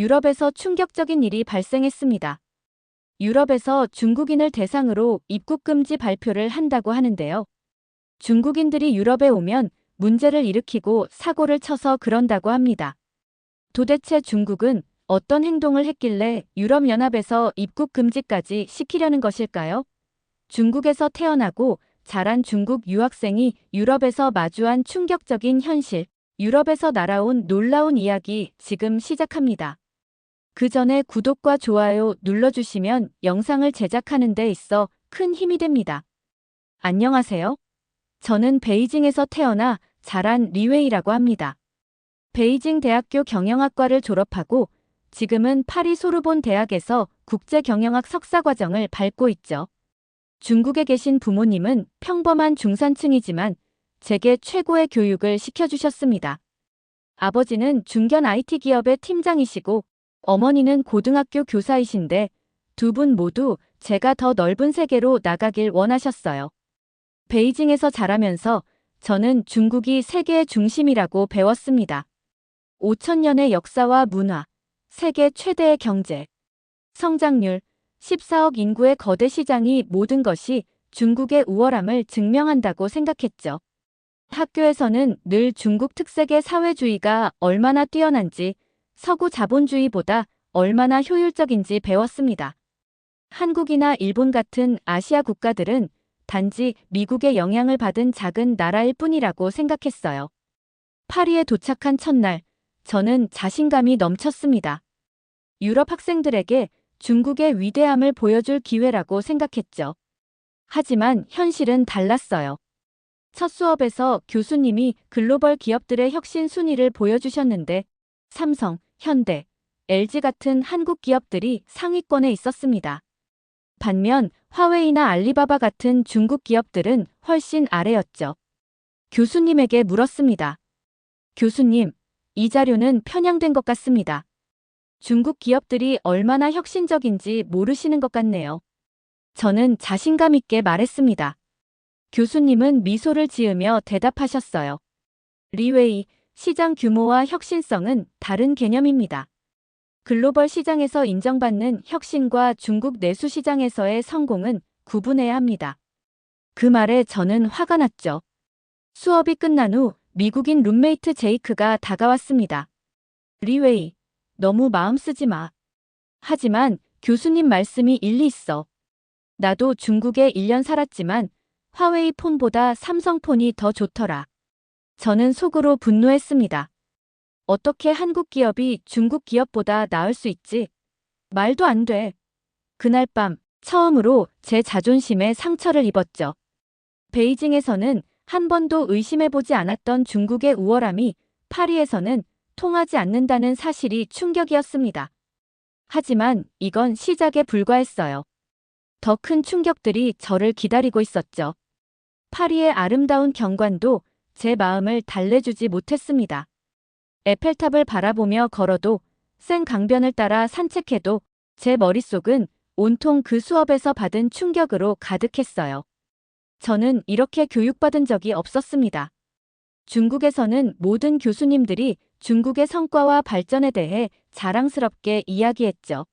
유럽에서 충격적인 일이 발생했습니다. 유럽에서 중국인을 대상으로 입국 금지 발표를 한다고 하는데요. 중국인들이 유럽에 오면 문제를 일으키고 사고를 쳐서 그런다고 합니다. 도대체 중국은 어떤 행동을 했길래 유럽연합에서 입국 금지까지 시키려는 것일까요? 중국에서 태어나고 자란 중국 유학생이 유럽에서 마주한 충격적인 현실, 유럽에서 날아온 놀라운 이야기 지금 시작합니다. 그 전에 구독과 좋아요 눌러주시면 영상을 제작하는 데 있어 큰 힘이 됩니다. 안녕하세요. 저는 베이징에서 태어나 자란 리웨이라고 합니다. 베이징 대학교 경영학과를 졸업하고 지금은 파리 소르본 대학에서 국제경영학 석사과정을 밟고 있죠. 중국에 계신 부모님은 평범한 중산층이지만 제게 최고의 교육을 시켜주셨습니다. 아버지는 중견 IT 기업의 팀장이시고 어머니는 고등학교 교사이신데 두 분 모두 제가 더 넓은 세계로 나가길 원하셨어요. 베이징에서 자라면서 저는 중국이 세계의 중심이라고 배웠습니다. 5천년의 역사와 문화, 세계 최대의 경제, 성장률, 14억 인구의 거대 시장이 모든 것이 중국의 우월함을 증명한다고 생각했죠. 학교에서는 늘 중국 특색의 사회주의가 얼마나 뛰어난지, 서구 자본주의보다 얼마나 효율적인지 배웠습니다. 한국이나 일본 같은 아시아 국가들은 단지 미국의 영향을 받은 작은 나라일 뿐이라고 생각했어요. 파리에 도착한 첫날, 저는 자신감이 넘쳤습니다. 유럽 학생들에게 중국의 위대함을 보여줄 기회라고 생각했죠. 하지만 현실은 달랐어요. 첫 수업에서 교수님이 글로벌 기업들의 혁신 순위를 보여주셨는데 삼성, 현대, LG 같은 한국 기업들이 상위권에 있었습니다. 반면 화웨이나 알리바바 같은 중국 기업들은 훨씬 아래였죠. 교수님에게 물었습니다. 교수님, 이 자료는 편향된 것 같습니다. 중국 기업들이 얼마나 혁신적인지 모르시는 것 같네요. 저는 자신감 있게 말했습니다. 교수님은 미소를 지으며 대답하셨어요. 리웨이, 시장 규모와 혁신성은 다른 개념입니다. 글로벌 시장에서 인정받는 혁신과 중국 내수 시장에서의 성공은 구분해야 합니다. 그 말에 저는 화가 났죠. 수업이 끝난 후 미국인 룸메이트 제이크가 다가왔습니다. 리웨이, 너무 마음 쓰지 마. 하지만 교수님 말씀이 일리 있어. 나도 중국에 1년 살았지만 화웨이 폰보다 삼성 폰이 더 좋더라. 저는 속으로 분노했습니다. 어떻게 한국 기업이 중국 기업보다 나을 수 있지? 말도 안 돼. 그날 밤 처음으로 제 자존심에 상처를 입었죠. 베이징에서는 한 번도 의심해보지 않았던 중국의 우월함이 파리에서는 통하지 않는다는 사실이 충격이었습니다. 하지만 이건 시작에 불과했어요. 더 큰 충격들이 저를 기다리고 있었죠. 파리의 아름다운 경관도 제 마음을 달래주지 못했습니다. 에펠탑을 바라보며 걸어도 센강변을 따라 산책해도 제 머릿속은 온통 그 수업에서 받은 충격으로 가득했어요. 저는 이렇게 교육받은 적이 없었습니다. 중국에서는 모든 교수님들이 중국의 성과와 발전에 대해 자랑스럽게 이야기했죠.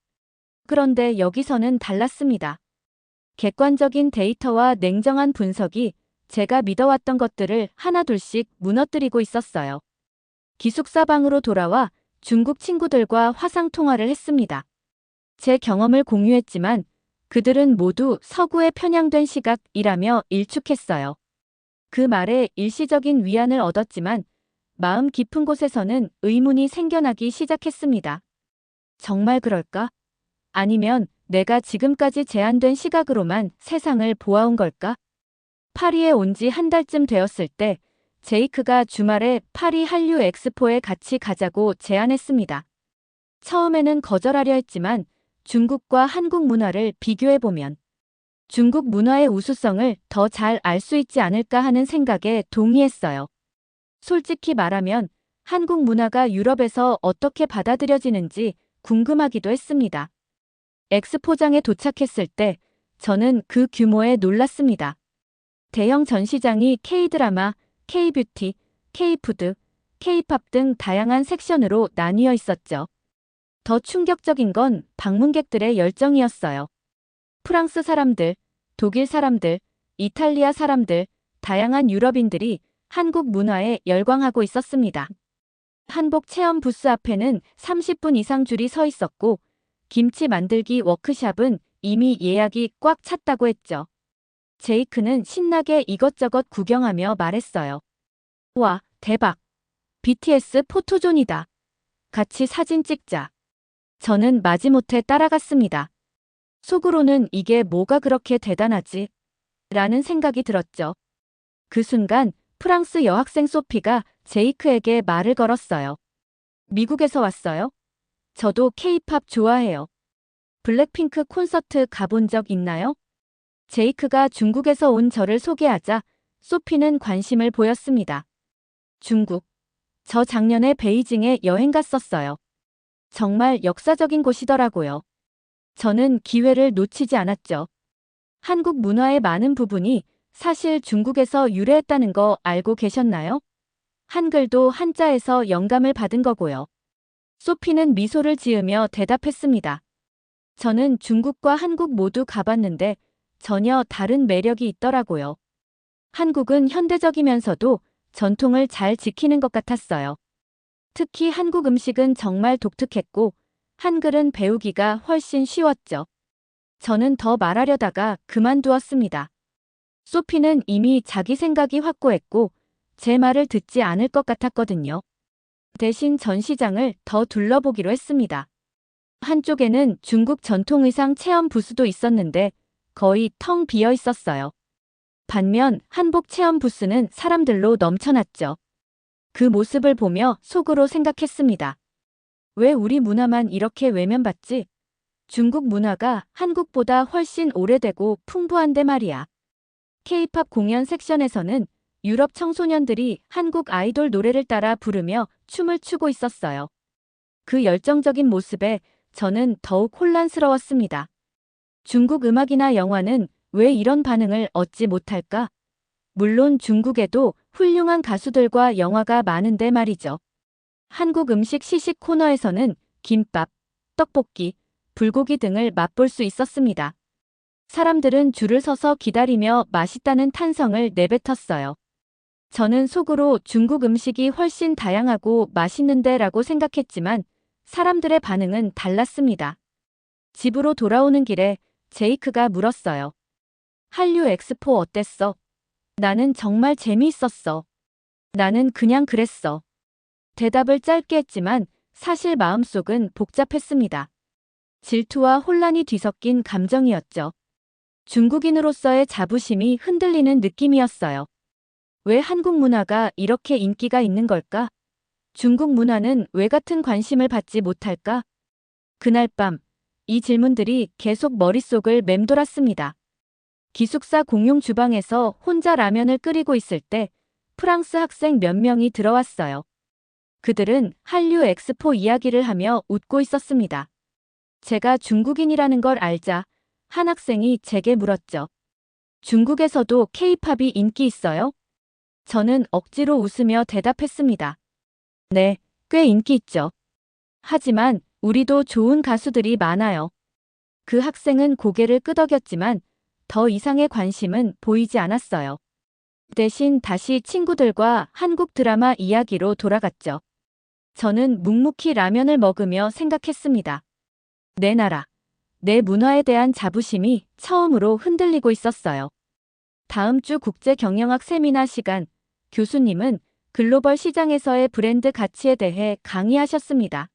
그런데 여기서는 달랐습니다. 객관적인 데이터와 냉정한 분석이 제가 믿어왔던 것들을 하나둘씩 무너뜨리고 있었어요. 기숙사방으로 돌아와 중국 친구들과 화상통화를 했습니다. 제 경험을 공유했지만 그들은 모두 서구에 편향된 시각이라며 일축했어요. 그 말에 일시적인 위안을 얻었지만 마음 깊은 곳에서는 의문이 생겨나기 시작했습니다. 정말 그럴까? 아니면 내가 지금까지 제한된 시각으로만 세상을 보아온 걸까? 파리에 온 지 한 달쯤 되었을 때 제이크가 주말에 파리 한류 엑스포에 같이 가자고 제안했습니다. 처음에는 거절하려 했지만 중국과 한국 문화를 비교해보면 중국 문화의 우수성을 더 잘 알 수 있지 않을까 하는 생각에 동의했어요. 솔직히 말하면 한국 문화가 유럽에서 어떻게 받아들여지는지 궁금하기도 했습니다. 엑스포장에 도착했을 때 저는 그 규모에 놀랐습니다. 대형 전시장이 K-드라마, K-뷰티, K-푸드, K-팝 등 다양한 섹션으로 나뉘어 있었죠. 더 충격적인 건 방문객들의 열정이었어요. 프랑스 사람들, 독일 사람들, 이탈리아 사람들, 다양한 유럽인들이 한국 문화에 열광하고 있었습니다. 한복 체험 부스 앞에는 30분 이상 줄이 서 있었고, 김치 만들기 워크샵은 이미 예약이 꽉 찼다고 했죠. 제이크는 신나게 이것저것 구경하며 말했어요. 와, 대박. BTS 포토존이다. 같이 사진 찍자. 저는 마지못해 따라갔습니다. 속으로는 이게 뭐가 그렇게 대단하지? 라는 생각이 들었죠. 그 순간 프랑스 여학생 소피가 제이크에게 말을 걸었어요. 미국에서 왔어요? 저도 K-팝 좋아해요. 블랙핑크 콘서트 가본 적 있나요? 제이크가 중국에서 온 저를 소개하자 소피는 관심을 보였습니다. 중국. 저 작년에 베이징에 여행 갔었어요. 정말 역사적인 곳이더라고요. 저는 기회를 놓치지 않았죠. 한국 문화의 많은 부분이 사실 중국에서 유래했다는 거 알고 계셨나요? 한글도 한자에서 영감을 받은 거고요. 소피는 미소를 지으며 대답했습니다. 저는 중국과 한국 모두 가봤는데 전혀 다른 매력이 있더라고요. 한국은 현대적이면서도 전통을 잘 지키는 것 같았어요. 특히 한국 음식은 정말 독특했고 한글은 배우기가 훨씬 쉬웠죠. 저는 더 말하려다가 그만두었습니다. 소피는 이미 자기 생각이 확고했고 제 말을 듣지 않을 것 같았거든요. 대신 전시장을 더 둘러보기로 했습니다. 한쪽에는 중국 전통 의상 체험 부스도 있었는데 거의 텅 비어 있었어요. 반면 한복 체험 부스는 사람들로 넘쳐났죠. 그 모습을 보며 속으로 생각했습니다. 왜 우리 문화만 이렇게 외면받지? 중국 문화가 한국보다 훨씬 오래되고 풍부한데 말이야. K-팝 공연 섹션에서는 유럽 청소년들이 한국 아이돌 노래를 따라 부르며 춤을 추고 있었어요. 그 열정적인 모습에 저는 더욱 혼란스러웠습니다. 중국 음악이나 영화는 왜 이런 반응을 얻지 못할까? 물론 중국에도 훌륭한 가수들과 영화가 많은데 말이죠. 한국 음식 시식 코너에서는 김밥, 떡볶이, 불고기 등을 맛볼 수 있었습니다. 사람들은 줄을 서서 기다리며 맛있다는 탄성을 내뱉었어요. 저는 속으로 중국 음식이 훨씬 다양하고 맛있는데 라고 생각했지만 사람들의 반응은 달랐습니다. 집으로 돌아오는 길에 제이크가 물었어요. 한류 엑스포 어땠어? 나는 정말 재미있었어. 나는 그냥 그랬어. 대답을 짧게 했지만 사실 마음속은 복잡했습니다. 질투와 혼란이 뒤섞인 감정이었죠. 중국인으로서의 자부심이 흔들리는 느낌이었어요. 왜 한국 문화가 이렇게 인기가 있는 걸까? 중국 문화는 왜 같은 관심을 받지 못할까? 그날 밤, 이 질문들이 계속 머릿속을 맴돌았습니다. 기숙사 공용 주방에서 혼자 라면을 끓이고 있을 때 프랑스 학생 몇 명이 들어왔어요. 그들은 한류 엑스포 이야기를 하며 웃고 있었습니다. 제가 중국인이라는 걸 알자 한 학생이 제게 물었죠. 중국에서도 K-팝이 인기 있어요? 저는 억지로 웃으며 대답했습니다. 네, 꽤 인기 있죠. 하지만 우리도 좋은 가수들이 많아요. 그 학생은 고개를 끄덕였지만 더 이상의 관심은 보이지 않았어요. 대신 다시 친구들과 한국 드라마 이야기로 돌아갔죠. 저는 묵묵히 라면을 먹으며 생각했습니다. 내 나라, 내 문화에 대한 자부심이 처음으로 흔들리고 있었어요. 다음 주 국제 경영학 세미나 시간, 교수님은 글로벌 시장에서의 브랜드 가치에 대해 강의하셨습니다.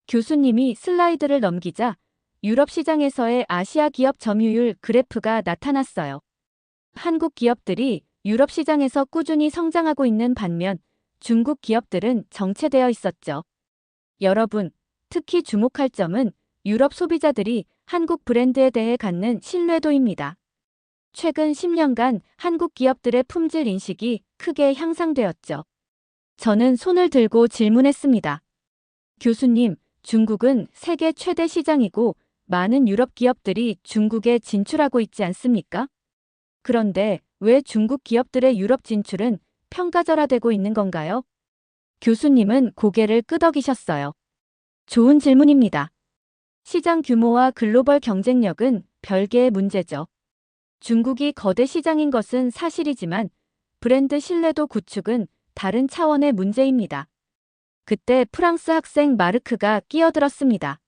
교수님이 슬라이드를 넘기자 유럽 시장에서의 아시아 기업 점유율 그래프가 나타났어요. 한국 기업들이 유럽 시장에서 꾸준히 성장하고 있는 반면 중국 기업들은 정체되어 있었죠. 여러분, 특히 주목할 점은 유럽 소비자들이 한국 브랜드에 대해 갖는 신뢰도입니다. 최근 10년간 한국 기업들의 품질 인식이 크게 향상되었죠. 저는 손을 들고 질문했습니다. 교수님, 중국은 세계 최대 시장이고 많은 유럽 기업들이 중국에 진출하고 있지 않습니까? 그런데 왜 중국 기업들의 유럽 진출은 평가절하되고 있는 건가요? 교수님은 고개를 끄덕이셨어요. 좋은 질문입니다. 시장 규모와 글로벌 경쟁력은 별개의 문제죠. 중국이 거대 시장인 것은 사실이지만 브랜드 신뢰도 구축은 다른 차원의 문제입니다. 그때 프랑스 학생 마르크가 끼어들었습니다.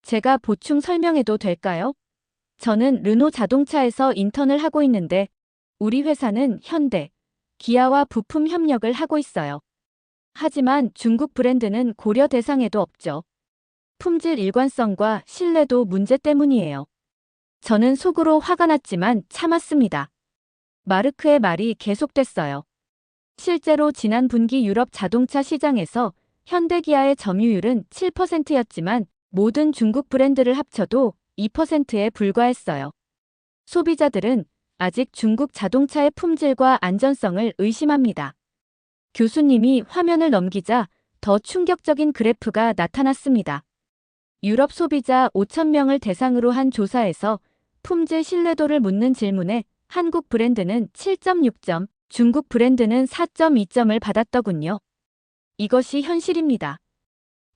제가 보충 설명해도 될까요? 저는 르노 자동차에서 인턴을 하고 있는데 우리 회사는 현대, 기아와 부품 협력을 하고 있어요. 하지만 중국 브랜드는 고려 대상에도 없죠. 품질 일관성과 신뢰도 문제 때문이에요. 저는 속으로 화가 났지만 참았습니다. 마르크의 말이 계속됐어요. 실제로 지난 분기 유럽 자동차 시장에서 현대기아의 점유율은 7%였지만 모든 중국 브랜드를 합쳐도 2%에 불과했어요. 소비자들은 아직 중국 자동차의 품질과 안전성을 의심합니다. 교수님이 화면을 넘기자 더 충격적인 그래프가 나타났습니다. 유럽 소비자 5,000명을 대상으로 한 조사에서 품질 신뢰도를 묻는 질문에 한국 브랜드는 7.6점, 중국 브랜드는 4.2점을 받았더군요. 이것이 현실입니다.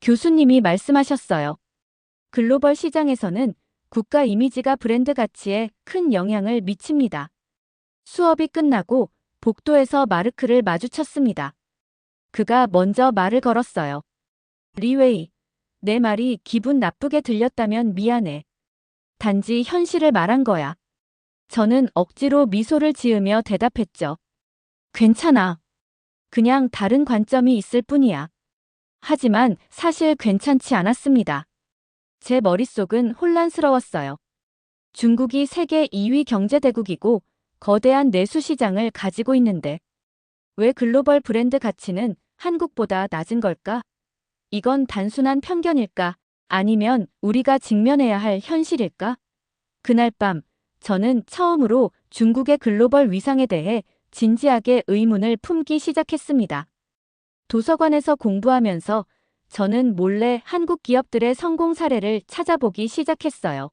교수님이 말씀하셨어요. 글로벌 시장에서는 국가 이미지가 브랜드 가치에 큰 영향을 미칩니다. 수업이 끝나고 복도에서 마르크를 마주쳤습니다. 그가 먼저 말을 걸었어요. 리웨이, 내 말이 기분 나쁘게 들렸다면 미안해. 단지 현실을 말한 거야. 저는 억지로 미소를 지으며 대답했죠. 괜찮아. 그냥 다른 관점이 있을 뿐이야. 하지만 사실 괜찮지 않았습니다. 제 머릿속은 혼란스러웠어요. 중국이 세계 2위 경제대국이고 거대한 내수 시장을 가지고 있는데 왜 글로벌 브랜드 가치는 한국보다 낮은 걸까? 이건 단순한 편견일까? 아니면 우리가 직면해야 할 현실일까? 그날 밤 저는 처음으로 중국의 글로벌 위상에 대해 진지하게 의문을 품기 시작했습니다. 도서관에서 공부하면서 저는 몰래 한국 기업들의 성공 사례를 찾아보기 시작했어요.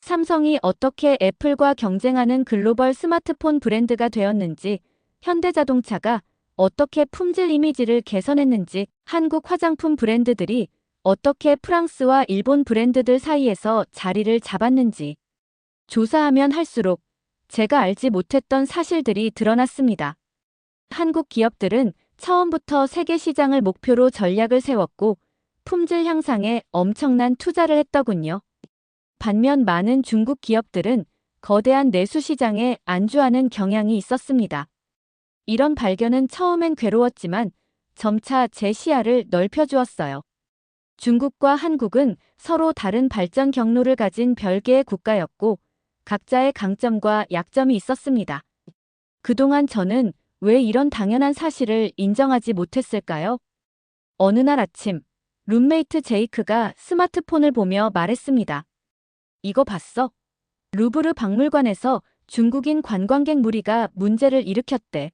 삼성이 어떻게 애플과 경쟁하는 글로벌 스마트폰 브랜드가 되었는지, 현대자동차가 어떻게 품질 이미지를 개선했는지, 한국 화장품 브랜드들이 어떻게 프랑스와 일본 브랜드들 사이에서 자리를 잡았는지. 조사하면 할수록 제가 알지 못했던 사실들이 드러났습니다. 한국 기업들은 처음부터 세계 시장을 목표로 전략을 세웠고 품질 향상에 엄청난 투자를 했더군요. 반면 많은 중국 기업들은 거대한 내수 시장에 안주하는 경향이 있었습니다. 이런 발견은 처음엔 괴로웠지만 점차 제 시야를 넓혀주었어요. 중국과 한국은 서로 다른 발전 경로를 가진 별개의 국가였고 각자의 강점과 약점이 있었습니다. 그동안 저는 왜 이런 당연한 사실을 인정하지 못했을까요? 어느 날 아침, 룸메이트 제이크가 스마트폰을 보며 말했습니다. 이거 봤어? 루브르 박물관에서 중국인 관광객 무리가 문제를 일으켰대.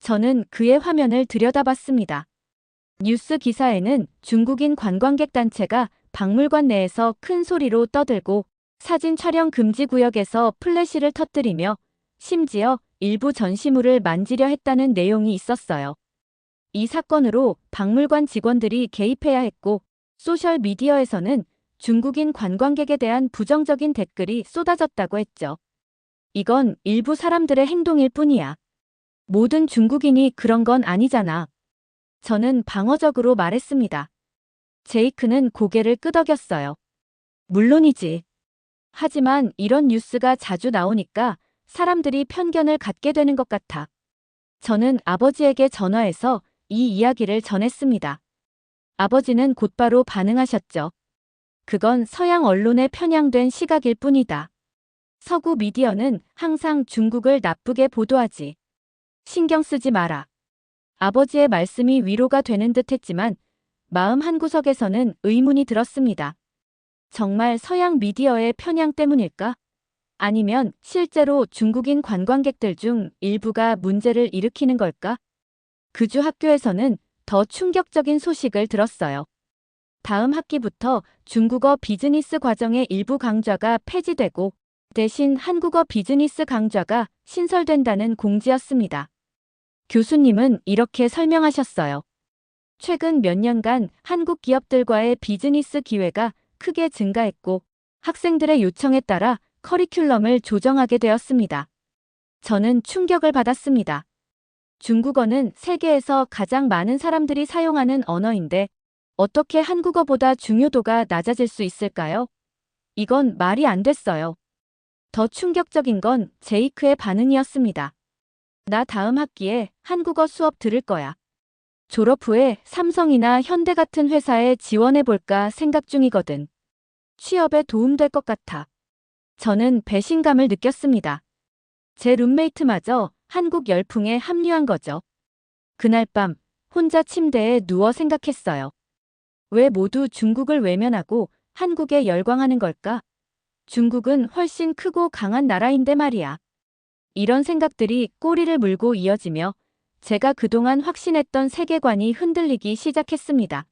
저는 그의 화면을 들여다봤습니다. 뉴스 기사에는 중국인 관광객 단체가 박물관 내에서 큰 소리로 떠들고 사진 촬영 금지 구역에서 플래시를 터뜨리며 심지어 일부 전시물을 만지려 했다는 내용이 있었어요. 이 사건으로 박물관 직원들이 개입해야 했고 소셜미디어에서는 중국인 관광객에 대한 부정적인 댓글이 쏟아졌다고 했죠. 이건 일부 사람들의 행동일 뿐이야. 모든 중국인이 그런 건 아니잖아. 저는 방어적으로 말했습니다. 제이크는 고개를 끄덕였어요. 물론이지. 하지만 이런 뉴스가 자주 나오니까 사람들이 편견을 갖게 되는 것 같아. 저는 아버지에게 전화해서 이 이야기를 전했습니다. 아버지는 곧바로 반응하셨죠. 그건 서양 언론에 편향된 시각일 뿐이다. 서구 미디어는 항상 중국을 나쁘게 보도하지. 신경 쓰지 마라. 아버지의 말씀이 위로가 되는 듯 했지만 마음 한구석에서는 의문이 들었습니다. 정말 서양 미디어의 편향 때문일까? 아니면 실제로 중국인 관광객들 중 일부가 문제를 일으키는 걸까? 그 주 학교에서는 더 충격적인 소식을 들었어요. 다음 학기부터 중국어 비즈니스 과정의 일부 강좌가 폐지되고 대신 한국어 비즈니스 강좌가 신설된다는 공지였습니다. 교수님은 이렇게 설명하셨어요. 최근 몇 년간 한국 기업들과의 비즈니스 기회가 크게 증가했고 학생들의 요청에 따라 커리큘럼을 조정하게 되었습니다. 저는 충격을 받았습니다. 중국어는 세계에서 가장 많은 사람들이 사용하는 언어인데 어떻게 한국어보다 중요도가 낮아질 수 있을까요? 이건 말이 안 됐어요. 더 충격적인 건 제이크의 반응이었습니다. 나 다음 학기에 한국어 수업 들을 거야. 졸업 후에 삼성이나 현대 같은 회사에 지원해볼까 생각 중이거든. 취업에 도움될 것 같아. 저는 배신감을 느꼈습니다. 제 룸메이트마저 한국 열풍에 합류한 거죠. 그날 밤 혼자 침대에 누워 생각했어요. 왜 모두 중국을 외면하고 한국에 열광하는 걸까? 중국은 훨씬 크고 강한 나라인데 말이야. 이런 생각들이 꼬리를 물고 이어지며 제가 그동안 확신했던 세계관이 흔들리기 시작했습니다.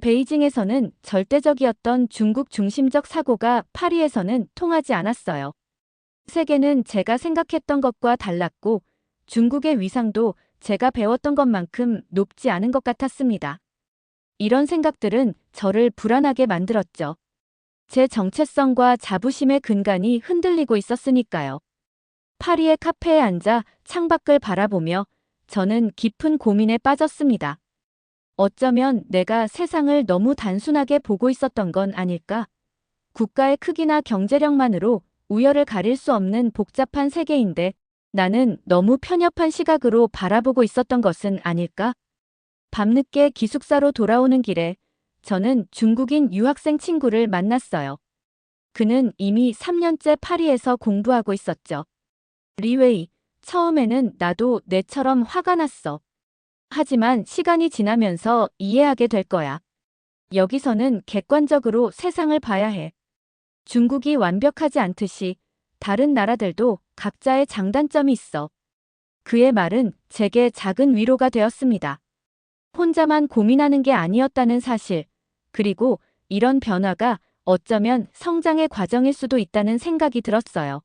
베이징에서는 절대적이었던 중국 중심적 사고가 파리에서는 통하지 않았어요. 세계는 제가 생각했던 것과 달랐고 중국의 위상도 제가 배웠던 것만큼 높지 않은 것 같았습니다. 이런 생각들은 저를 불안하게 만들었죠. 제 정체성과 자부심의 근간이 흔들리고 있었으니까요. 파리의 카페에 앉아 창밖을 바라보며 저는 깊은 고민에 빠졌습니다. 어쩌면 내가 세상을 너무 단순하게 보고 있었던 건 아닐까? 국가의 크기나 경제력만으로 우열을 가릴 수 없는 복잡한 세계인데 나는 너무 편협한 시각으로 바라보고 있었던 것은 아닐까? 밤늦게 기숙사로 돌아오는 길에 저는 중국인 유학생 친구를 만났어요. 그는 이미 3년째 파리에서 공부하고 있었죠. 리웨이, 처음에는 나도 내처럼 화가 났어. 하지만 시간이 지나면서 이해하게 될 거야. 여기서는 객관적으로 세상을 봐야 해. 중국이 완벽하지 않듯이 다른 나라들도 각자의 장단점이 있어. 그의 말은 제게 작은 위로가 되었습니다. 혼자만 고민하는 게 아니었다는 사실, 그리고 이런 변화가 어쩌면 성장의 과정일 수도 있다는 생각이 들었어요.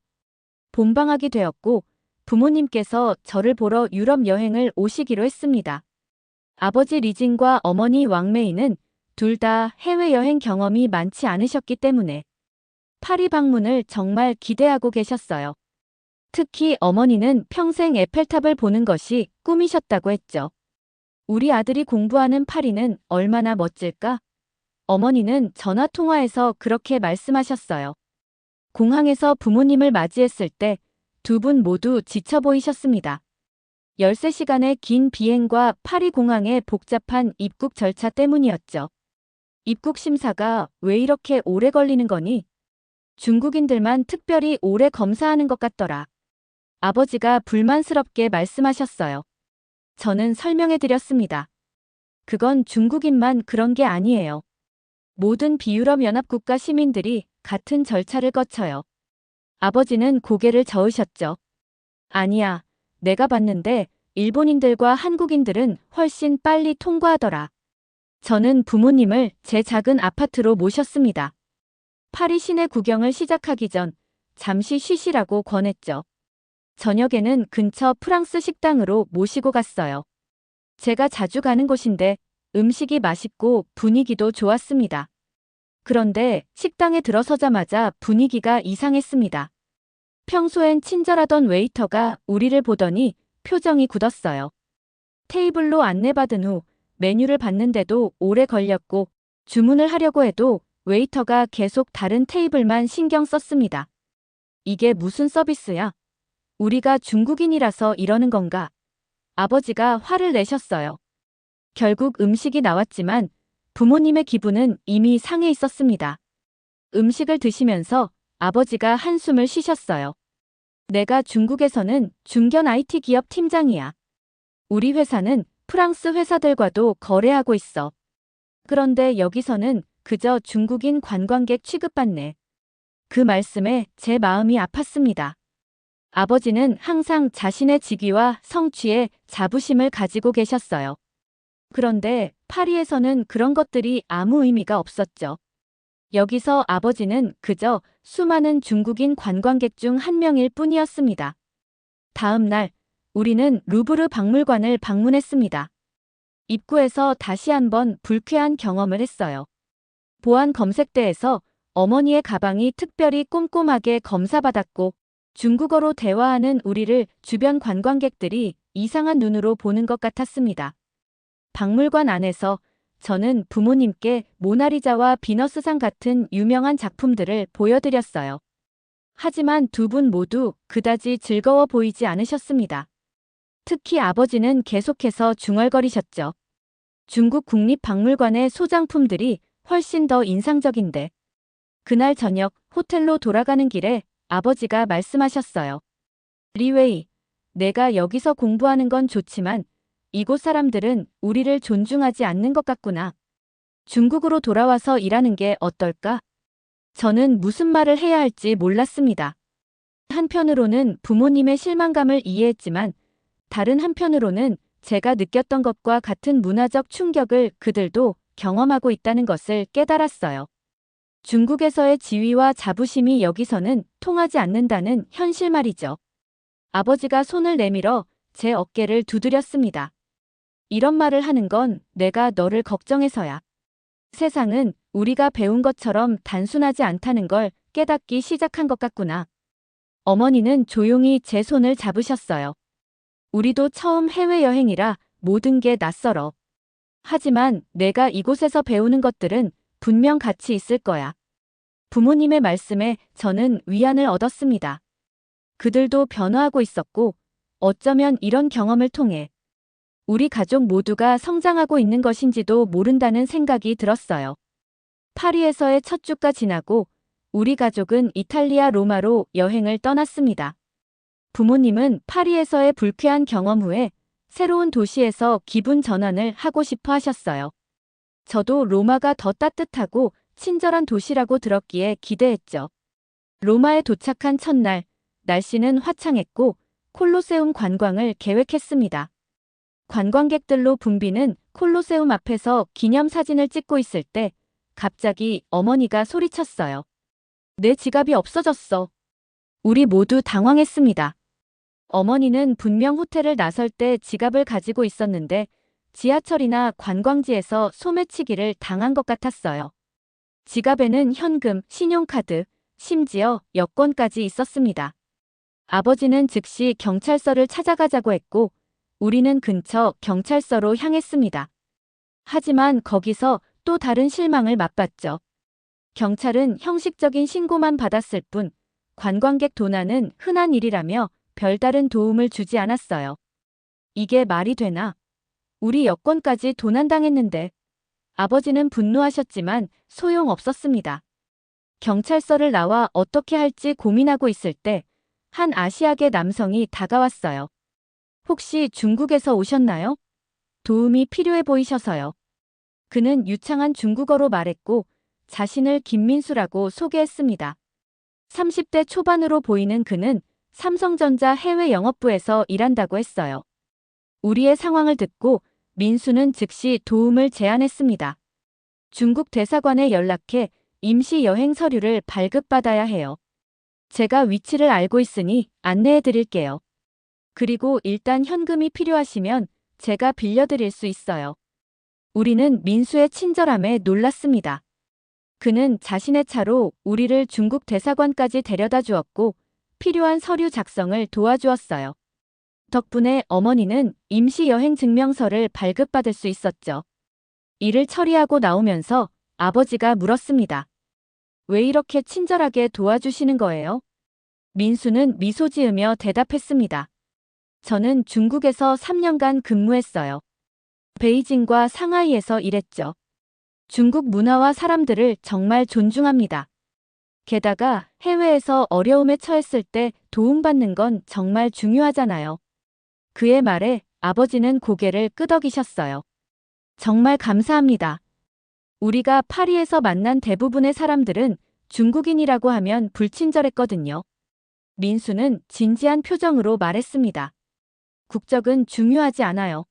본방학이 되었고 부모님께서 저를 보러 유럽 여행을 오시기로 했습니다. 아버지 리진과 어머니 왕메이는 둘 다 해외여행 경험이 많지 않으셨기 때문에 파리 방문을 정말 기대하고 계셨어요. 특히 어머니는 평생 에펠탑을 보는 것이 꿈이셨다고 했죠. 우리 아들이 공부하는 파리는 얼마나 멋질까? 어머니는 전화통화에서 그렇게 말씀하셨어요. 공항에서 부모님을 맞이했을 때 두 분 모두 지쳐 보이셨습니다. 13시간의 긴 비행과 파리 공항의 복잡한 입국 절차 때문이었죠. 입국 심사가 왜 이렇게 오래 걸리는 거니? 중국인들만 특별히 오래 검사하는 것 같더라. 아버지가 불만스럽게 말씀하셨어요. 저는 설명해 드렸습니다. 그건 중국인만 그런 게 아니에요. 모든 비유럽 연합국가 시민들이 같은 절차를 거쳐요. 아버지는 고개를 저으셨죠. 아니야, 내가 봤는데 일본인들과 한국인들은 훨씬 빨리 통과하더라. 저는 부모님을 제 작은 아파트로 모셨습니다. 파리 시내 구경을 시작하기 전 잠시 쉬시라고 권했죠. 저녁에는 근처 프랑스 식당으로 모시고 갔어요. 제가 자주 가는 곳인데 음식이 맛있고 분위기도 좋았습니다. 그런데 식당에 들어서자마자 분위기가 이상했습니다. 평소엔 친절하던 웨이터가 우리를 보더니 표정이 굳었어요. 테이블로 안내받은 후 메뉴를 봤는데도 오래 걸렸고 주문을 하려고 해도 웨이터가 계속 다른 테이블만 신경 썼습니다. 이게 무슨 서비스야? 우리가 중국인이라서 이러는 건가? 아버지가 화를 내셨어요. 결국 음식이 나왔지만 부모님의 기분은 이미 상해 있었습니다. 음식을 드시면서 아버지가 한숨을 쉬셨어요. 내가 중국에서는 중견 IT 기업 팀장이야. 우리 회사는 프랑스 회사들과도 거래하고 있어. 그런데 여기서는 그저 중국인 관광객 취급받네. 그 말씀에 제 마음이 아팠습니다. 아버지는 항상 자신의 직위와 성취에 자부심을 가지고 계셨어요. 그런데 파리에서는 그런 것들이 아무 의미가 없었죠. 여기서 아버지는 그저 수많은 중국인 관광객 중 한 명일 뿐이었습니다. 다음 날 우리는 루브르 박물관을 방문했습니다. 입구에서 다시 한번 불쾌한 경험을 했어요. 보안 검색대에서 어머니의 가방이 특별히 꼼꼼하게 검사받았고 중국어로 대화하는 우리를 주변 관광객들이 이상한 눈으로 보는 것 같았습니다. 박물관 안에서 저는 부모님께 모나리자와 비너스상 같은 유명한 작품들을 보여드렸어요. 하지만 두 분 모두 그다지 즐거워 보이지 않으셨습니다. 특히 아버지는 계속해서 중얼거리셨죠. 중국 국립박물관의 소장품들이 훨씬 더 인상적인데. 그날 저녁 호텔로 돌아가는 길에 아버지가 말씀하셨어요. 리웨이, 내가 여기서 공부하는 건 좋지만 이곳 사람들은 우리를 존중하지 않는 것 같구나. 중국으로 돌아와서 일하는 게 어떨까? 저는 무슨 말을 해야 할지 몰랐습니다. 한편으로는 부모님의 실망감을 이해했지만 다른 한편으로는 제가 느꼈던 것과 같은 문화적 충격을 그들도 경험하고 있다는 것을 깨달았어요. 중국에서의 지위와 자부심이 여기서는 통하지 않는다는 현실 말이죠. 아버지가 손을 내밀어 제 어깨를 두드렸습니다. 이런 말을 하는 건 내가 너를 걱정해서야. 세상은 우리가 배운 것처럼 단순하지 않다는 걸 깨닫기 시작한 것 같구나. 어머니는 조용히 제 손을 잡으셨어요. 우리도 처음 해외여행이라 모든 게 낯설어. 하지만 내가 이곳에서 배우는 것들은 분명 가치 있을 거야. 부모님의 말씀에 저는 위안을 얻었습니다. 그들도 변화하고 있었고 어쩌면 이런 경험을 통해 우리 가족 모두가 성장하고 있는 것인지도 모른다는 생각이 들었어요. 파리에서의 첫 주가 지나고 우리 가족은 이탈리아 로마로 여행을 떠났습니다. 부모님은 파리에서의 불쾌한 경험 후에 새로운 도시에서 기분 전환을 하고 싶어 하셨어요. 저도 로마가 더 따뜻하고 친절한 도시라고 들었기에 기대했죠. 로마에 도착한 첫날, 날씨는 화창했고 콜로세움 관광을 계획했습니다. 관광객들로 붐비는 콜로세움 앞에서 기념사진을 찍고 있을 때 갑자기 어머니가 소리쳤어요. 내 지갑이 없어졌어. 우리 모두 당황했습니다. 어머니는 분명 호텔을 나설 때 지갑을 가지고 있었는데 지하철이나 관광지에서 소매치기를 당한 것 같았어요. 지갑에는 현금, 신용카드, 심지어 여권까지 있었습니다. 아버지는 즉시 경찰서를 찾아가자고 했고 우리는 근처 경찰서로 향했습니다. 하지만 거기서 또 다른 실망을 맛봤죠. 경찰은 형식적인 신고만 받았을 뿐 관광객 도난은 흔한 일이라며 별다른 도움을 주지 않았어요. 이게 말이 되나? 우리 여권까지 도난당했는데. 아버지는 분노하셨지만 소용없었습니다. 경찰서를 나와 어떻게 할지 고민하고 있을 때 한 아시아계 남성이 다가왔어요. 혹시 중국에서 오셨나요? 도움이 필요해 보이셔서요. 그는 유창한 중국어로 말했고 자신을 김민수라고 소개했습니다. 30대 초반으로 보이는 그는 삼성전자 해외 영업부에서 일한다고 했어요. 우리의 상황을 듣고 민수는 즉시 도움을 제안했습니다. 중국 대사관에 연락해 임시 여행 서류를 발급받아야 해요. 제가 위치를 알고 있으니 안내해 드릴게요. 그리고 일단 현금이 필요하시면 제가 빌려드릴 수 있어요. 우리는 민수의 친절함에 놀랐습니다. 그는 자신의 차로 우리를 중국 대사관까지 데려다 주었고 필요한 서류 작성을 도와주었어요. 덕분에 어머니는 임시 여행 증명서를 발급받을 수 있었죠. 일을 처리하고 나오면서 아버지가 물었습니다. 왜 이렇게 친절하게 도와주시는 거예요? 민수는 미소 지으며 대답했습니다. 저는 중국에서 3년간 근무했어요. 베이징과 상하이에서 일했죠. 중국 문화와 사람들을 정말 존중합니다. 게다가 해외에서 어려움에 처했을 때 도움받는 건 정말 중요하잖아요. 그의 말에 아버지는 고개를 끄덕이셨어요. 정말 감사합니다. 우리가 파리에서 만난 대부분의 사람들은 중국인이라고 하면 불친절했거든요. 민수는 진지한 표정으로 말했습니다. 국적은 중요하지 않아요.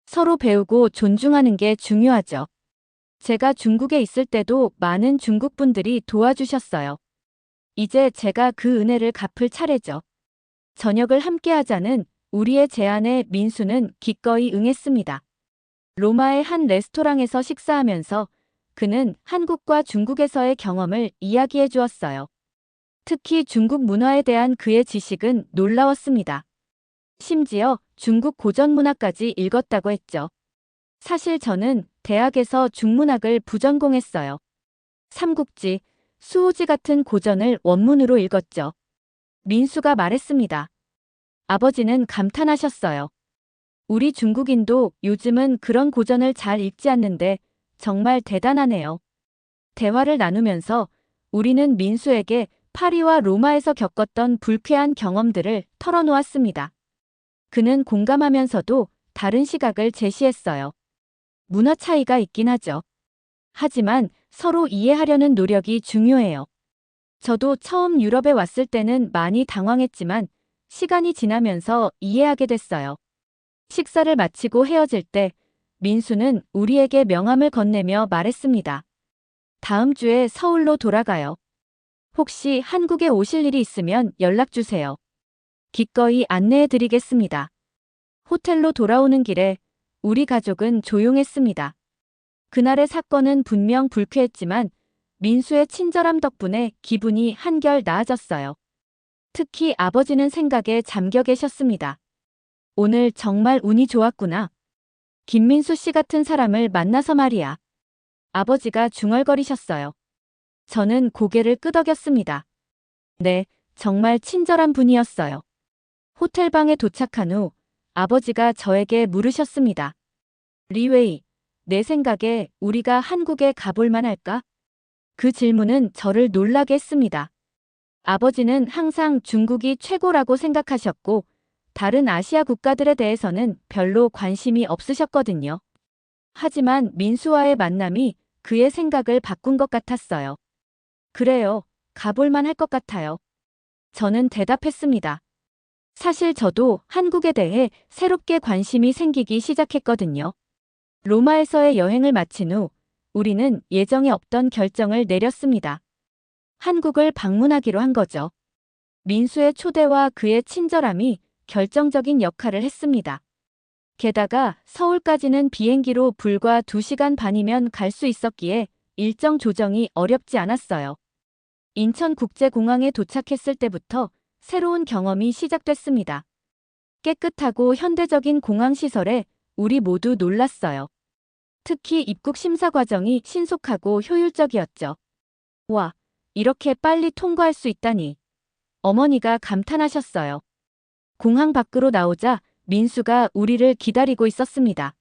서로 배우고 존중하는 게 중요하죠. 제가 중국에 있을 때도 많은 중국 분들이 도와주셨어요. 이제 제가 그 은혜를 갚을 차례죠. 저녁을 함께 하자는 우리의 제안에 민수는 기꺼이 응했습니다. 로마의 한 레스토랑에서 식사하면서 그는 한국과 중국에서의 경험을 이야기해 주었어요. 특히 중국 문화에 대한 그의 지식은 놀라웠습니다. 심지어 중국 고전 문학까지 읽었다고 했죠. 사실 저는 대학에서 중문학을 부전공했어요. 삼국지, 수호지 같은 고전을 원문으로 읽었죠. 민수가 말했습니다. 아버지는 감탄하셨어요. 우리 중국인도 요즘은 그런 고전을 잘 읽지 않는데 정말 대단하네요. 대화를 나누면서 우리는 민수에게 파리와 로마에서 겪었던 불쾌한 경험들을 털어놓았습니다. 그는 공감하면서도 다른 시각을 제시했어요. 문화 차이가 있긴 하죠. 하지만 서로 이해하려는 노력이 중요해요. 저도 처음 유럽에 왔을 때는 많이 당황했지만 시간이 지나면서 이해하게 됐어요. 식사를 마치고 헤어질 때 민수는 우리에게 명함을 건네며 말했습니다. 다음 주에 서울로 돌아가요. 혹시 한국에 오실 일이 있으면 연락 주세요. 기꺼이 안내해 드리겠습니다. 호텔로 돌아오는 길에 우리 가족은 조용했습니다. 그날의 사건은 분명 불쾌했지만 민수의 친절함 덕분에 기분이 한결 나아졌어요. 특히 아버지는 생각에 잠겨 계셨습니다. 오늘 정말 운이 좋았구나. 김민수 씨 같은 사람을 만나서 말이야. 아버지가 중얼거리셨어요. 저는 고개를 끄덕였습니다. 네, 정말 친절한 분이었어요. 호텔방에 도착한 후 아버지가 저에게 물으셨습니다. 리웨이, 내 생각에 우리가 한국에 가볼 만할까? 그 질문은 저를 놀라게 했습니다. 아버지는 항상 중국이 최고라고 생각하셨고 다른 아시아 국가들에 대해서는 별로 관심이 없으셨거든요. 하지만 민수와의 만남이 그의 생각을 바꾼 것 같았어요. 그래요, 가볼 만할 것 같아요. 저는 대답했습니다. 사실 저도 한국에 대해 새롭게 관심이 생기기 시작했거든요. 로마에서의 여행을 마친 후 우리는 예정에 없던 결정을 내렸습니다. 한국을 방문하기로 한 거죠. 민수의 초대와 그의 친절함이 결정적인 역할을 했습니다. 게다가 서울까지는 비행기로 불과 2시간 반이면 갈 수 있었기에 일정 조정이 어렵지 않았어요. 인천국제공항에 도착했을 때부터 새로운 경험이 시작됐습니다. 깨끗하고 현대적인 공항 시설에 우리 모두 놀랐어요. 특히 입국 심사 과정이 신속하고 효율적이었죠. 와, 이렇게 빨리 통과할 수 있다니. 어머니가 감탄하셨어요. 공항 밖으로 나오자 민수가 우리를 기다리고 있었습니다.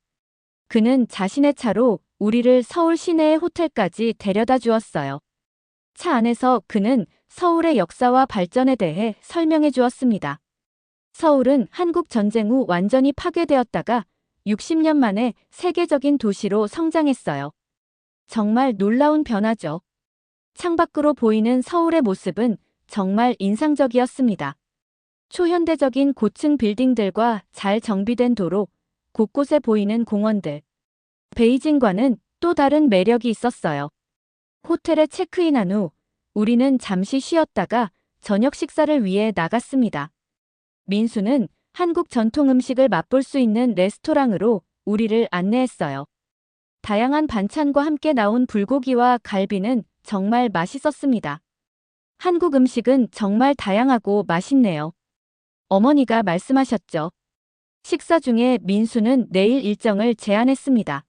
그는 자신의 차로 우리를 서울 시내의 호텔까지 데려다 주었어요. 차 안에서 그는 서울의 역사와 발전에 대해 설명해 주었습니다. 서울은 한국 전쟁 후 완전히 파괴되었다가 60년 만에 세계적인 도시로 성장했어요. 정말 놀라운 변화죠. 창밖으로 보이는 서울의 모습은 정말 인상적이었습니다. 초현대적인 고층 빌딩들과 잘 정비된 도로, 곳곳에 보이는 공원들. 베이징과는 또 다른 매력이 있었어요. 호텔에 체크인한 후 우리는 잠시 쉬었다가 저녁 식사를 위해 나갔습니다. 민수는 한국 전통 음식을 맛볼 수 있는 레스토랑으로 우리를 안내했어요. 다양한 반찬과 함께 나온 불고기와 갈비는 정말 맛있었습니다. 한국 음식은 정말 다양하고 맛있네요. 어머니가 말씀하셨죠. 식사 중에 민수는 내일 일정을 제안했습니다.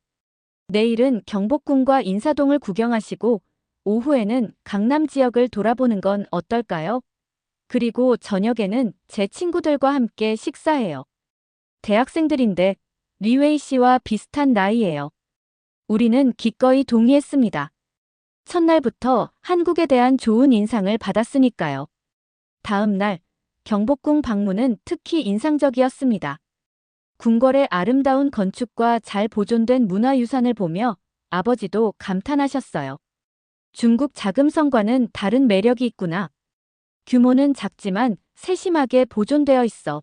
내일은 경복궁과 인사동을 구경하시고 오후에는 강남 지역을 돌아보는 건 어떨까요? 그리고 저녁에는 제 친구들과 함께 식사해요. 대학생들인데 리웨이 씨와 비슷한 나이예요. 우리는 기꺼이 동의했습니다. 첫날부터 한국에 대한 좋은 인상을 받았으니까요. 다음 날 경복궁 방문은 특히 인상적이었습니다. 궁궐의 아름다운 건축과 잘 보존된 문화유산을 보며 아버지도 감탄하셨어요. 중국 자금성과는 다른 매력이 있구나. 규모는 작지만 세심하게 보존되어 있어.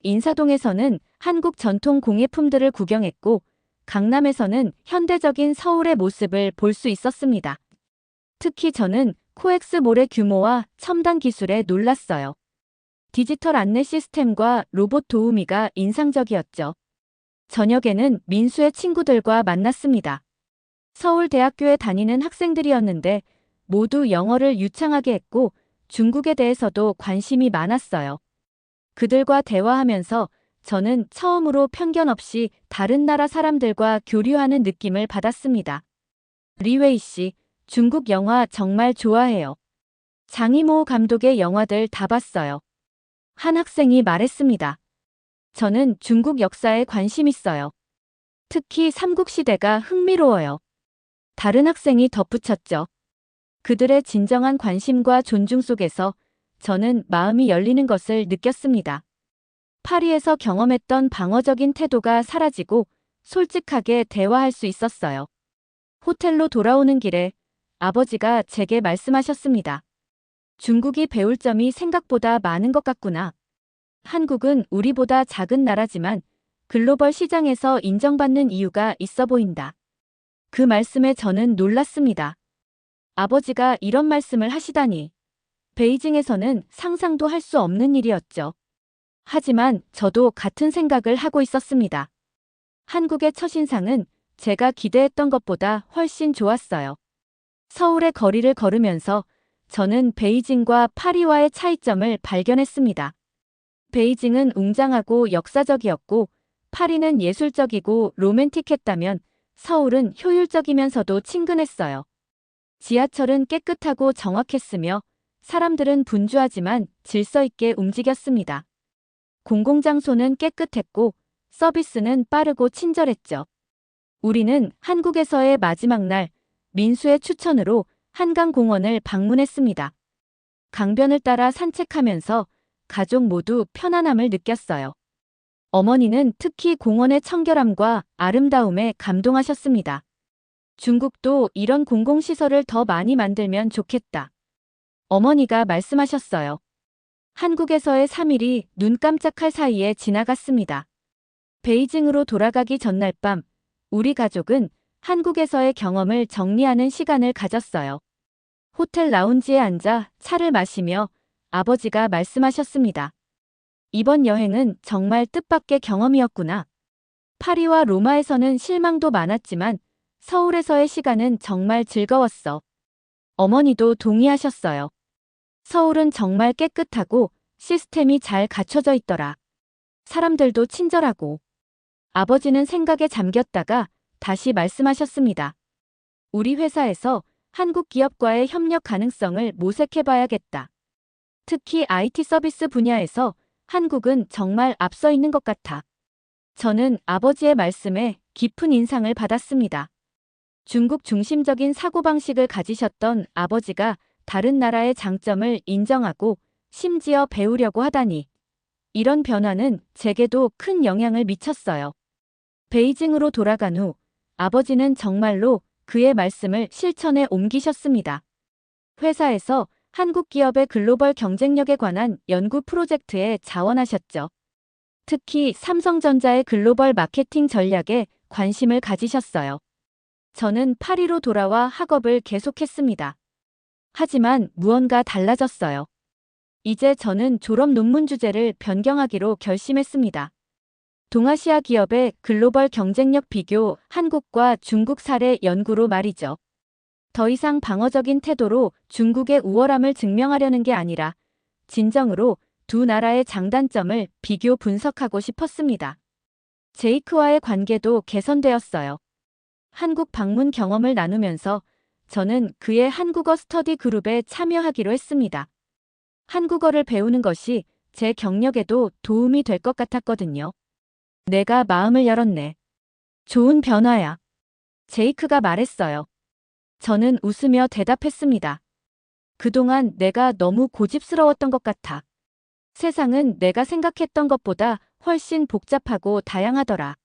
인사동에서는 한국 전통 공예품들을 구경했고 강남에서는 현대적인 서울의 모습을 볼 수 있었습니다. 특히 저는 코엑스몰의 규모와 첨단 기술에 놀랐어요. 디지털 안내 시스템과 로봇 도우미가 인상적이었죠. 저녁에는 민수의 친구들과 만났습니다. 서울대학교에 다니는 학생들이었는데 모두 영어를 유창하게 했고 중국에 대해서도 관심이 많았어요. 그들과 대화하면서 저는 처음으로 편견 없이 다른 나라 사람들과 교류하는 느낌을 받았습니다. 리웨이 씨, 중국 영화 정말 좋아해요. 장이모 감독의 영화들 다 봤어요. 한 학생이 말했습니다. 저는 중국 역사에 관심 있어요. 특히 삼국시대가 흥미로워요. 다른 학생이 덧붙였죠. 그들의 진정한 관심과 존중 속에서 저는 마음이 열리는 것을 느꼈습니다. 파리에서 경험했던 방어적인 태도가 사라지고 솔직하게 대화할 수 있었어요. 호텔로 돌아오는 길에 아버지가 제게 말씀하셨습니다. 중국이 배울 점이 생각보다 많은 것 같구나. 한국은 우리보다 작은 나라지만 글로벌 시장에서 인정받는 이유가 있어 보인다. 그 말씀에 저는 놀랐습니다. 아버지가 이런 말씀을 하시다니. 베이징에서는 상상도 할 수 없는 일이었죠. 하지만 저도 같은 생각을 하고 있었습니다. 한국의 첫인상은 제가 기대했던 것보다 훨씬 좋았어요. 서울의 거리를 걸으면서 저는 베이징과 파리와의 차이점을 발견했습니다. 베이징은 웅장하고 역사적이었고 파리는 예술적이고 로맨틱했다면 서울은 효율적이면서도 친근했어요. 지하철은 깨끗하고 정확했으며 사람들은 분주하지만 질서 있게 움직였습니다. 공공장소는 깨끗했고 서비스는 빠르고 친절했죠. 우리는 한국에서의 마지막 날 민수의 추천으로 한강공원을 방문했습니다. 강변을 따라 산책하면서 가족 모두 편안함을 느꼈어요. 어머니는 특히 공원의 청결함과 아름다움에 감동하셨습니다. 중국도 이런 공공시설을 더 많이 만들면 좋겠다. 어머니가 말씀하셨어요. 한국에서의 3일이 눈 깜짝할 사이에 지나갔습니다. 베이징으로 돌아가기 전날 밤, 우리 가족은 한국에서의 경험을 정리하는 시간을 가졌어요. 호텔 라운지에 앉아 차를 마시며 아버지가 말씀하셨습니다. 이번 여행은 정말 뜻밖의 경험이었구나. 파리와 로마에서는 실망도 많았지만 서울에서의 시간은 정말 즐거웠어. 어머니도 동의하셨어요. 서울은 정말 깨끗하고 시스템이 잘 갖춰져 있더라. 사람들도 친절하고. 아버지는 생각에 잠겼다가 다시 말씀하셨습니다. 우리 회사에서 한국 기업과의 협력 가능성을 모색해봐야겠다. 특히 IT 서비스 분야에서 한국은 정말 앞서 있는 것 같아. 저는 아버지의 말씀에 깊은 인상을 받았습니다. 중국 중심적인 사고방식을 가지셨던 아버지가 다른 나라의 장점을 인정하고 심지어 배우려고 하다니. 이런 변화는 제게도 큰 영향을 미쳤어요. 베이징으로 돌아간 후 아버지는 정말로 그의 말씀을 실천에 옮기셨습니다. 회사에서 한국 기업의 글로벌 경쟁력에 관한 연구 프로젝트에 자원하셨죠. 특히 삼성전자의 글로벌 마케팅 전략에 관심을 가지셨어요. 저는 파리로 돌아와 학업을 계속했습니다. 하지만 무언가 달라졌어요. 이제 저는 졸업 논문 주제를 변경하기로 결심했습니다. 동아시아 기업의 글로벌 경쟁력 비교 한국과 중국 사례 연구로 말이죠. 더 이상 방어적인 태도로 중국의 우월함을 증명하려는 게 아니라 진정으로 두 나라의 장단점을 비교 분석하고 싶었습니다. 제이크와의 관계도 개선되었어요. 한국 방문 경험을 나누면서 저는 그의 한국어 스터디 그룹에 참여하기로 했습니다. 한국어를 배우는 것이 제 경력에도 도움이 될 것 같았거든요. 내가 마음을 열었네. 좋은 변화야. 제이크가 말했어요. 저는 웃으며 대답했습니다. 그동안 내가 너무 고집스러웠던 것 같아. 세상은 내가 생각했던 것보다 훨씬 복잡하고 다양하더라.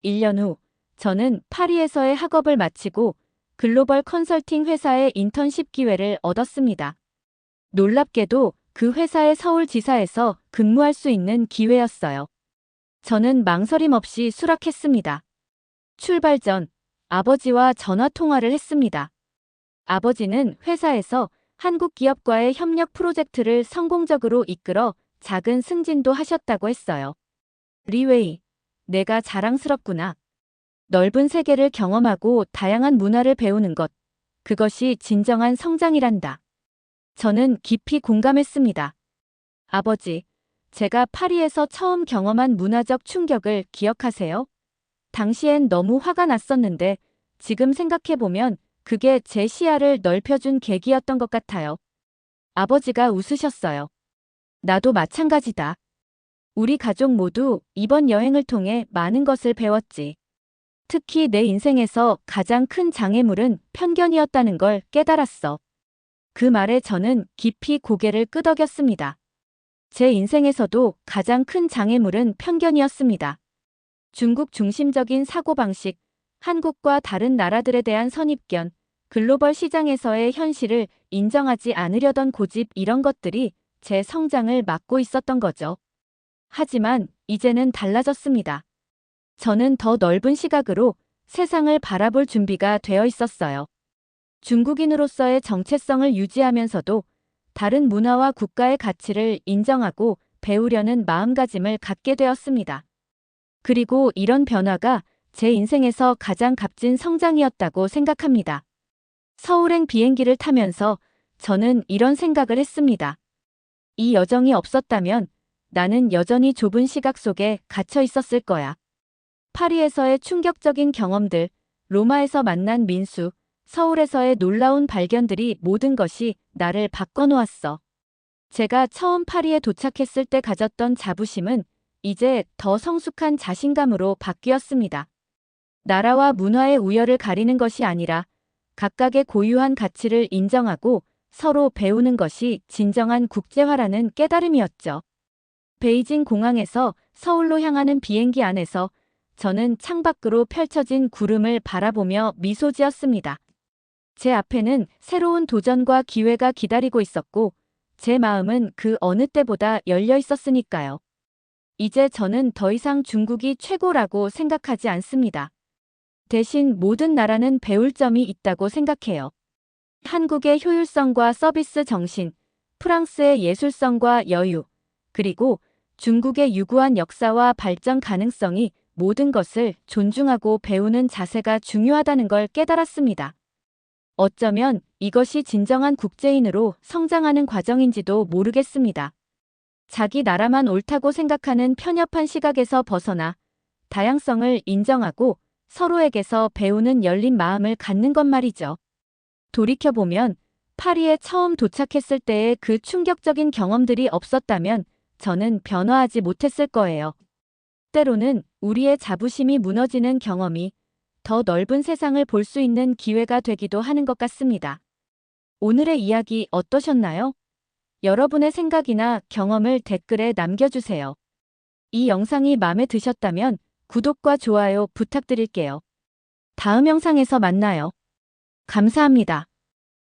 1년 후, 저는 파리에서의 학업을 마치고 글로벌 컨설팅 회사의 인턴십 기회를 얻었습니다. 놀랍게도 그 회사의 서울지사에서 근무할 수 있는 기회였어요. 저는 망설임 없이 수락했습니다. 출발 전 아버지와 전화 통화를 했습니다. 아버지는 회사에서 한국 기업과의 협력 프로젝트를 성공적으로 이끌어 작은 승진도 하셨다고 했어요. 리웨이, 내가 자랑스럽구나. 넓은 세계를 경험하고 다양한 문화를 배우는 것. 그것이 진정한 성장이란다. 저는 깊이 공감했습니다. 아버지, 제가 파리에서 처음 경험한 문화적 충격을 기억하세요? 당시엔 너무 화가 났었는데 지금 생각해보면 그게 제 시야를 넓혀준 계기였던 것 같아요. 아버지가 웃으셨어요. 나도 마찬가지다. 우리 가족 모두 이번 여행을 통해 많은 것을 배웠지. 특히 내 인생에서 가장 큰 장애물은 편견이었다는 걸 깨달았어. 그 말에 저는 깊이 고개를 끄덕였습니다. 제 인생에서도 가장 큰 장애물은 편견이었습니다. 중국 중심적인 사고방식, 한국과 다른 나라들에 대한 선입견, 글로벌 시장에서의 현실을 인정하지 않으려던 고집 이런 것들이 제 성장을 막고 있었던 거죠. 하지만 이제는 달라졌습니다. 저는 더 넓은 시각으로 세상을 바라볼 준비가 되어 있었어요. 중국인으로서의 정체성을 유지하면서도 다른 문화와 국가의 가치를 인정하고 배우려는 마음가짐을 갖게 되었습니다. 그리고 이런 변화가 제 인생에서 가장 값진 성장이었다고 생각합니다. 서울행 비행기를 타면서 저는 이런 생각을 했습니다. 이 여정이 없었다면 나는 여전히 좁은 시각 속에 갇혀 있었을 거야. 파리에서의 충격적인 경험들, 로마에서 만난 민수, 서울에서의 놀라운 발견들이 모든 것이 나를 바꿔놓았어. 제가 처음 파리에 도착했을 때 가졌던 자부심은 이제 더 성숙한 자신감으로 바뀌었습니다. 나라와 문화의 우열을 가리는 것이 아니라 각각의 고유한 가치를 인정하고 서로 배우는 것이 진정한 국제화라는 깨달음이었죠. 베이징 공항에서 서울로 향하는 비행기 안에서 저는 창밖으로 펼쳐진 구름을 바라보며 미소 지었습니다. 제 앞에는 새로운 도전과 기회가 기다리고 있었고 제 마음은 그 어느 때보다 열려 있었으니까요. 이제 저는 더 이상 중국이 최고라고 생각하지 않습니다. 대신 모든 나라는 배울 점이 있다고 생각해요. 한국의 효율성과 서비스 정신, 프랑스의 예술성과 여유, 그리고 중국의 유구한 역사와 발전 가능성이 모든 것을 존중하고 배우는 자세가 중요하다는 걸 깨달았습니다. 어쩌면 이것이 진정한 국제인으로 성장하는 과정인지도 모르겠습니다. 자기 나라만 옳다고 생각하는 편협한 시각에서 벗어나 다양성을 인정하고 서로에게서 배우는 열린 마음을 갖는 것 말이죠. 돌이켜보면 파리에 처음 도착했을 때의 그 충격적인 경험들이 없었다면 저는 변화하지 못했을 거예요. 때로는 우리의 자부심이 무너지는 경험이 더 넓은 세상을 볼 수 있는 기회가 되기도 하는 것 같습니다. 오늘의 이야기 어떠셨나요? 여러분의 생각이나 경험을 댓글에 남겨주세요. 이 영상이 마음에 드셨다면 구독과 좋아요 부탁드릴게요. 다음 영상에서 만나요. 감사합니다.